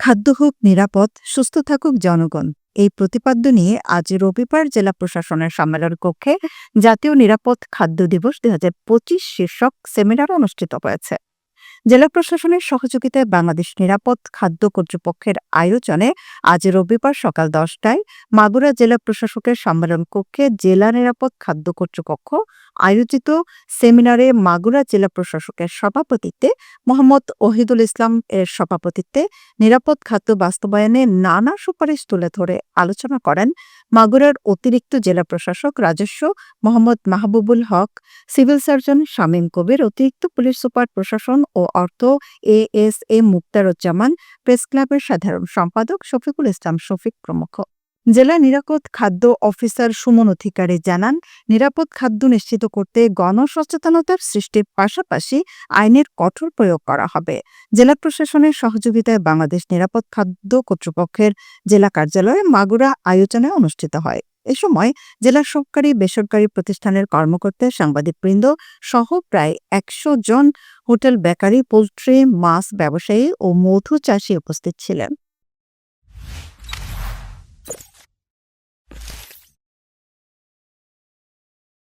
খাদ্য হোক নিরাপদ, সুস্থ থাকুক জনগণ। এই প্রতিপাদ্য নিয়ে আজ রবিবার জেলা প্রশাসনের সম্মেলন কক্ষে জাতীয় নিরাপদ খাদ্য দিবস ২০২৫ শীর্ষক সেমিনার অনুষ্ঠিত হয়েছে। জেলা প্রশাসনের সহযোগিতায় বাংলাদেশ নিরাপদ খাদ্য কর্তৃপক্ষের আয়োজনে আজ রবিবার সকাল ১০টায় মাগুরা জেলা প্রশাসকের সম্মেলন কক্ষে জেলা নিরাপদ খাদ্য কর্তৃপক্ষ আয়োজিত সেমিনারে মাগুরা জেলা প্রশাসকের সভাপতিত্বে মোহাম্মদ ওহিদুল ইসলাম এর সভাপতিত্বে নিরাপদ খাদ্য বাস্তবায়নে নানা সুপারিশ তুলে ধরে আলোচনা করেন মাগুরার অতিরিক্ত জেলা প্রশাসক রাজস্ব মোহাম্মদ মাহবুবুল হক, সিভিল সার্জন শামীম কবির, অতিরিক্ত পুলিশ সুপার প্রশাসন ও অর্থ এএসএম মুক্তারুজ্জামান, প্রেস ক্লাবের সাধারণ সম্পাদক শফিকুল ইসলাম শফিক প্রমুখ। জেলা নিরাপদ খাদ্য অফিসার সুমন অধিকারী জানান, নিরাপদ খাদ্য নিশ্চিত করতে গণসচেতনতার সৃষ্টির পাশাপাশি আইনের কঠোর প্রয়োগ করা হবে। জেলা প্রশাসনের সহযোগিতায় বাংলাদেশ নিরাপদ খাদ্য কর্তৃপক্ষের জেলা কার্যালয়ে মাগুরা আয়োজনে অনুষ্ঠিত হয়। এ সময় জেলার সরকারি বেসরকারি প্রতিষ্ঠানের কর্মকর্তা, সাংবাদিকবৃন্দ সহ প্রায় ১০০ জন হোটেল, বেকারি, পোল্ট্রি, মাছ ব্যবসায়ী ও মধু চাষী উপস্থিত ছিলেন।